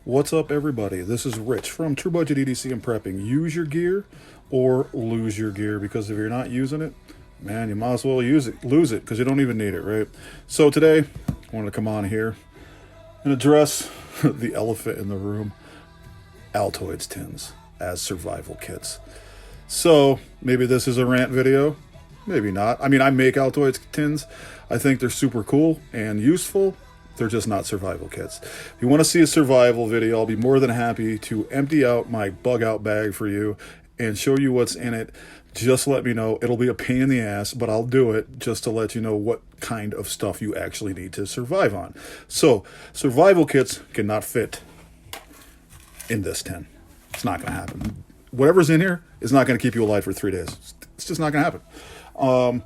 What's up, everybody? This is Rich from True Budget EDC and Prepping. Use your gear or lose your gear, because if you're not using it, man, you might as well lose it, because you don't even need it, right? So today, I wanted to come on here and address the elephant in the room: Altoids tins as survival kits. So maybe this is a rant video, maybe not. I mean, I make Altoids tins. I think they're super cool and useful. They're just not survival kits. If you want to see a survival video, I'll be more than happy to empty out my bug out bag for you and show you what's in it. Just let me know. It'll be a pain in the ass, but I'll do it just to let you know what kind of stuff you actually need to survive on. So, survival kits cannot fit in this tin. It's not going to happen. Whatever's in here is not going to keep you alive for 3 days. It's just not going to happen.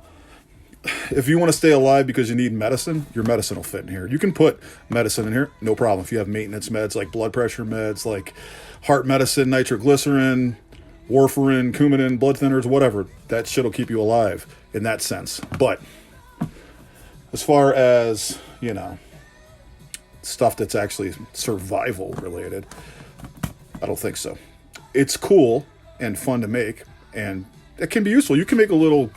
If you want to stay alive because you need medicine, your medicine will fit in here. You can put medicine in here, no problem. If you have maintenance meds like blood pressure meds, like heart medicine, nitroglycerin, warfarin, Coumadin, blood thinners, whatever, that shit will keep you alive in that sense. But as far as, stuff that's actually survival related, I don't think so. It's cool and fun to make, and it can be useful. You can make a little,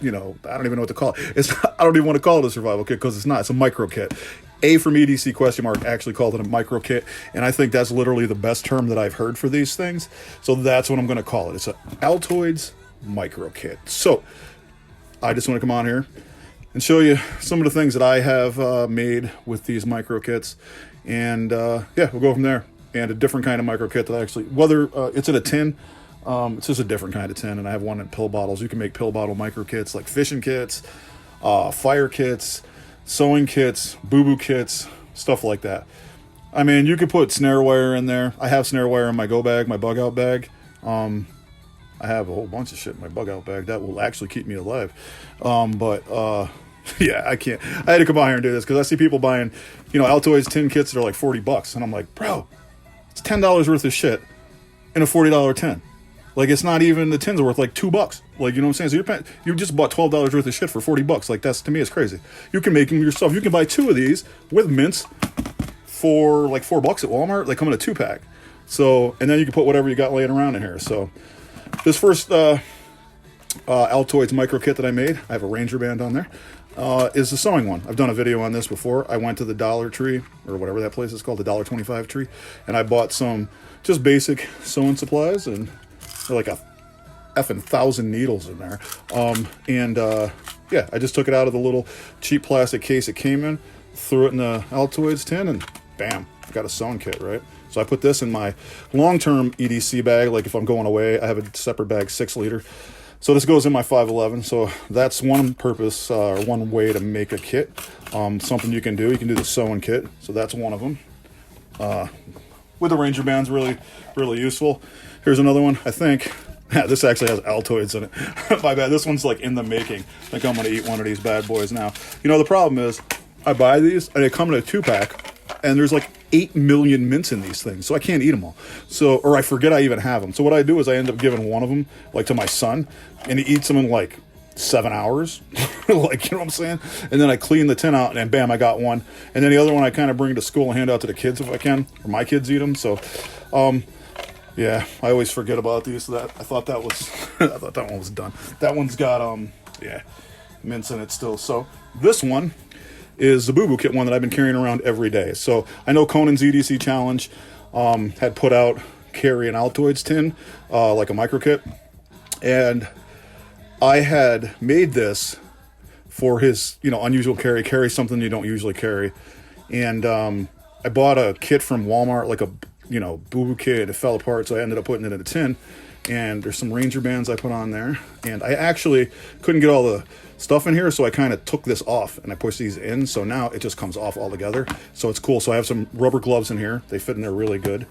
I don't even know what to call it. I don't even want to call it a survival kit, because it's not. It's a micro kit. A from EDC ? Actually called it a micro kit, and I think that's literally the best term that I've heard for these things. So that's what I'm going to call it. It's an Altoids micro kit. So I just want to come on here and show you some of the things that I have made with these micro kits, and we'll go from there. And a different kind of micro kit that whether it's in a tin. It's just a different kind of tin, and I have one in pill bottles. You can make pill bottle micro kits like fishing kits, fire kits, sewing kits, boo-boo kits, stuff like that. I mean, you could put snare wire in there. I have snare wire in my go bag, my bug out bag. I have a whole bunch of shit in my bug out bag that will actually keep me alive. Yeah, I can't. I had to come out here and do this because I see people buying, Altoids tin kits that are like $40, and I'm like, bro, it's $10 worth of shit in a $40 tin. Like, it's not even, the tins are worth like $2. Like, you know what I'm saying? So you just bought $12 worth of shit for $40. Like, that's, to me, is crazy. You can make them yourself. You can buy 2 of these with mints for like $4 at Walmart. They come in a 2-pack. So, and then you can put whatever you got laying around in here. So, this first Altoids micro kit that I made, I have a Ranger band on there, is the sewing one. I've done a video on this before. I went to the Dollar Tree, or whatever that place is called, the $1.25 Tree, and I bought some just basic sewing supplies, and like a effing 1,000 needles in there. I just took it out of the little cheap plastic case it came in, threw it in the Altoids tin, and bam, I got a sewing kit, right? So I put this in my long-term EDC bag. Like, if I'm going away, I have a separate bag, 6 liter. So this goes in my 511. So that's one purpose, or one way to make a kit. Something you can do. You can do the sewing kit. So that's one of them. With the Ranger band's really, really useful. Here's another one. I think this actually has Altoids in it. My bad. This one's like in the making. I think I'm going to eat one of these bad boys now. The problem is I buy these and they come in a 2-pack, and there's like 8 million mints in these things. So I can't eat them all. Or I forget I even have them. So what I do is I end up giving one of them like to my son, and he eats them in like 7 hours. Like, you know what I'm saying? And then I clean the tin out, and then bam, I got one. And then the other one I kind of bring to school and hand out to the kids if I can, or my kids eat them. So, yeah, I always forget about these. So I thought that one was done. That one's got, mints in it still. So this one is the boo-boo kit one that I've been carrying around every day. So I know Conan's EDC Challenge had put out carry an Altoids tin, like a micro kit. And I had made this for his, unusual carry something you don't usually carry. And I bought a kit from Walmart, like a, boo-boo kit. It fell apart, so I ended up putting it in a tin. And there's some Ranger bands I put on there. And I actually couldn't get all the stuff in here, so I kind of took this off and I pushed these in. So now it just comes off all together. So it's cool. So I have some rubber gloves in here. They fit in there really good.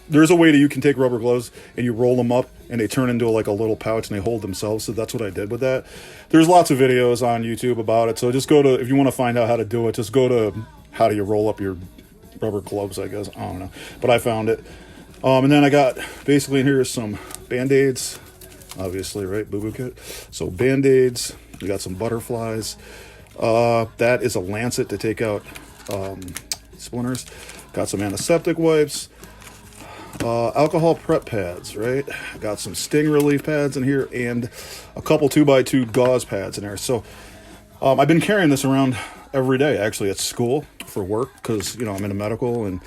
There's a way that you can take rubber gloves and you roll them up and they turn into like a little pouch and they hold themselves. So that's what I did with that. There's lots of videos on YouTube about it. So just go to, if you want to find out how to do it, just go to how do you roll up your rubber gloves, I guess. I don't know. But I found it. And then I got, basically in here is some Band-Aids. Obviously, right? Boo-boo kit. So Band-Aids. We got some butterflies. That is a lancet to take out splinters. Got some antiseptic wipes, alcohol prep pads, right? Got some sting relief pads in here, and a couple 2x2 gauze pads in there. So I've been carrying this around every day, actually, at school for work, because, you know, I'm in a medical and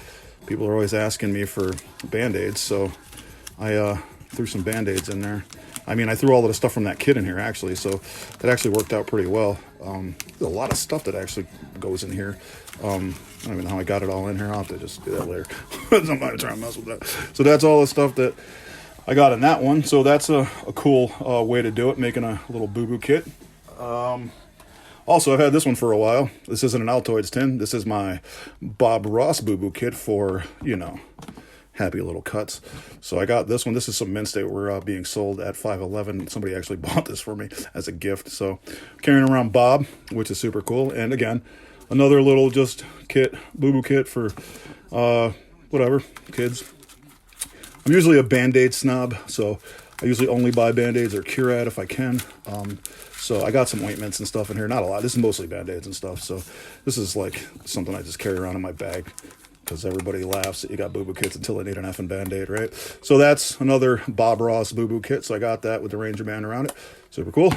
people are always asking me for Band-Aids. So I threw some Band-Aids in there. I mean, I threw all of the stuff from that kit in here, actually, so that actually worked out pretty well. There's a lot of stuff that actually goes in here. I don't even know how I got it all in here. I'll have to just do that later. Somebody try to mess with that. So that's all the stuff that I got in that one. So that's a cool way to do it, making a little boo-boo kit. Also, I've had this one for a while. This isn't an Altoids tin. This is my Bob Ross boo-boo kit for, you know, happy little cuts. So I got this one. This is some mints that were being sold at 511. Somebody actually bought this for me as a gift. So carrying around Bob, which is super cool. And again, another little just kit, boo-boo kit for whatever, kids. I'm usually a Band-Aid snob, so I usually only buy Band-Aids or Curad if I can. So I got some ointments and stuff in here. Not a lot. This is mostly Band-Aids and stuff. So this is like something I just carry around in my bag, because everybody laughs that you got boo-boo kits until they need an effing Band-Aid, right? So that's another Bob Ross boo-boo kit. So I got that with the Ranger band around it. Super cool.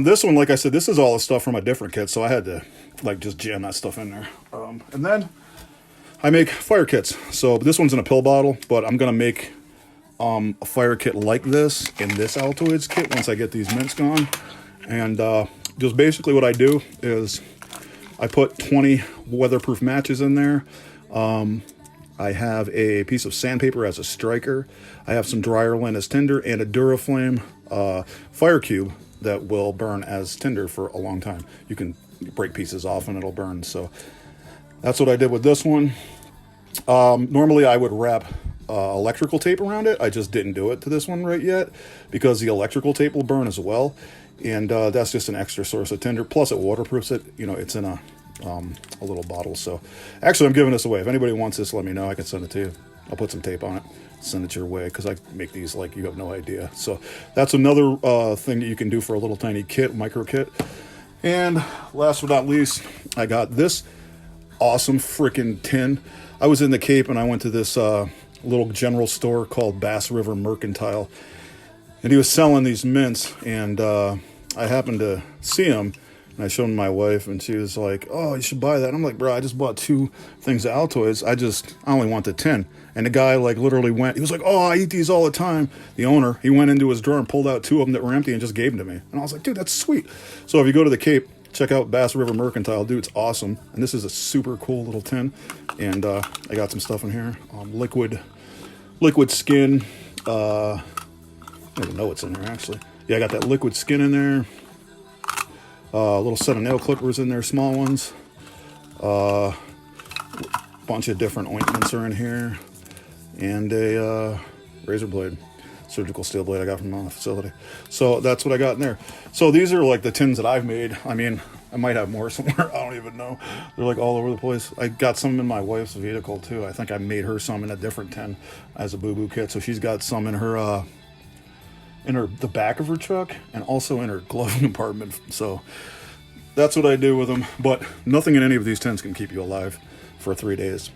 This one, like I said, this is all the stuff from a different kit, so I had to like just jam that stuff in there. And then I make fire kits. So this one's in a pill bottle, but I'm gonna make a fire kit like this in this Altoids kit once I get these mints gone. And just basically what I do is I put 20 weatherproof matches in there. I have a piece of sandpaper as a striker. I have some dryer lint as tinder, and a Duraflame fire cube that will burn as tinder for a long time. You can break pieces off and it'll burn. So that's what I did with this one. Normally I would wrap electrical tape around it. I just didn't do it to this one right yet because the electrical tape will burn as well. And that's just an extra source of tinder. Plus it waterproofs it. You know, it's in a little bottle. So actually I'm giving this away. If anybody wants this, let me know. I can send it to you. I'll put some tape on it, send it your way, because I make these like you have no idea. So that's another thing that you can do for a little tiny kit, micro kit. And last but not least, I got this awesome freaking tin. I was in the Cape and I went to this little general store called Bass River Mercantile, and he was selling these mints, and I happened to see him. And I showed my wife, and she was like, "Oh, you should buy that." And I'm like, "Bro, I just bought 2 things of Altoids. I only want the 10." And the guy like literally went, he was like, "Oh, I eat these all the time." The owner, he went into his drawer and pulled out 2 of them that were empty and just gave them to me. And I was like, "Dude, that's sweet." So if you go to the Cape, check out Bass River Mercantile. Dude, it's awesome. And this is a super cool little tin. And I got some stuff in here. Liquid skin. I don't even know what's in there, actually. Yeah, I got that liquid skin in there. A little set of nail clippers in there, small ones. Bunch of different ointments are in here. And a razor blade, surgical steel blade I got from the facility. So that's what I got in there. So these are like the tins that I've made. I mean, I might have more somewhere. I don't even know. They're like all over the place. I got some in my wife's vehicle too. I think I made her some in a different tin as a boo-boo kit. So she's got some in her the back of her truck and also in her glove compartment. So that's what I do with them. But nothing in any of these tins can keep you alive for 3 days.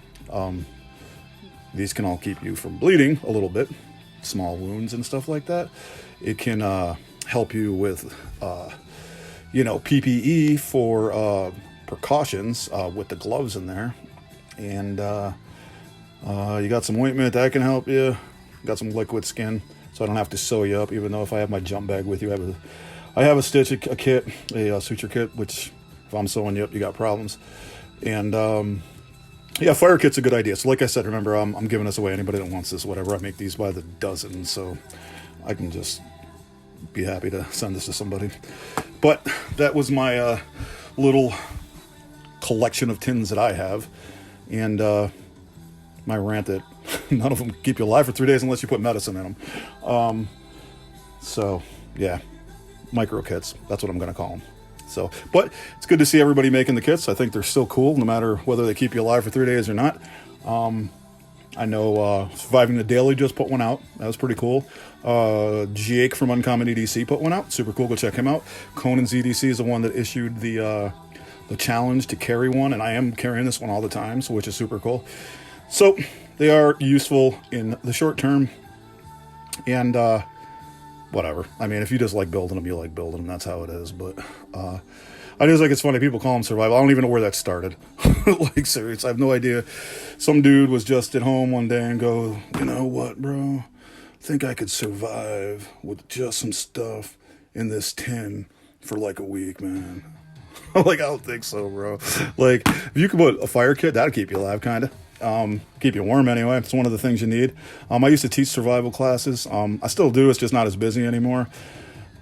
These can all keep you from bleeding a little bit, small wounds and stuff like that. It can help you with PPE for precautions with the gloves in there. And you got some ointment that can help you. Got some liquid skin, so I don't have to sew you up, even though if I have my jump bag with you, I have a stitch, a kit, a suture kit, which if I'm sewing you up, you got problems. And yeah, fire kit's a good idea. So like I said, remember, I'm giving this away. Anybody that wants this, whatever, I make these by the dozen, so I can just be happy to send this to somebody. But that was my little collection of tins that I have, and my rant that none of them keep you alive for 3 days unless you put medicine in them. So yeah, micro kits, that's what I'm going to call them. So, but it's good to see everybody making the kits. I think they're still cool, no matter whether they keep you alive for 3 days or not. I know Surviving the Daily just put one out. That was pretty cool. Jake from Uncommon EDC put one out. Super cool. Go check him out. Conan's EDC is the one that issued the the challenge to carry one, and I am carrying this one all the time, so which is super cool. So they are useful in the short term, and whatever. I mean, if you just like building them, you like building them. That's how it is. But I just think it's funny. People call them survival. I don't even know where that started. Like, serious. I have no idea. Some dude was just at home one day and go, you know what, bro? I think I could survive with just some stuff in this tin for like a week, man. Like, I don't think so, bro. Like, if you could put a fire kit, that'd keep you alive, kind of. Keep you warm anyway. It's one of the things you need. I used to teach survival classes. I still do. It's just not as busy anymore.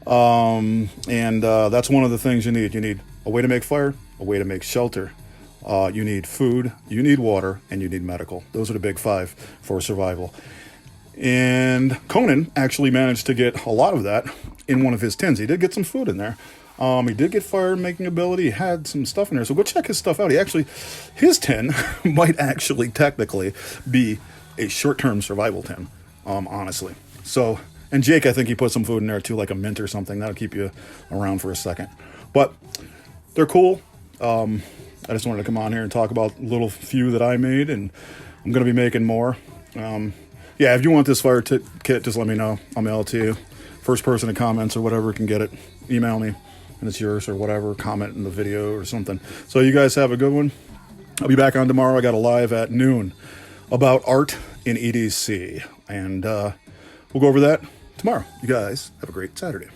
That's one of the things you need. You need a way to make fire, a way to make shelter. You need food, you need water, and you need medical. Those are the big 5 for survival. And Conan actually managed to get a lot of that in one of his tins. He did get some food in there. He did get fire making ability. He had some stuff in there. So go check his stuff out. His tin might actually technically be a short-term survival tin, honestly. So, and Jake, I think he put some food in there too, like a mint or something. That'll keep you around for a second. But they're cool. I just wanted to come on here and talk about little few that I made, and I'm going to be making more. Yeah, if you want this fire kit, just let me know. I'll mail it to you. First person that comments or whatever can get it. Email me, and it's yours or whatever. Comment in the video or something. So you guys have a good one. I'll be back on tomorrow. I got a live at noon about art in EDC, and we'll go over that tomorrow. You guys have a great Saturday.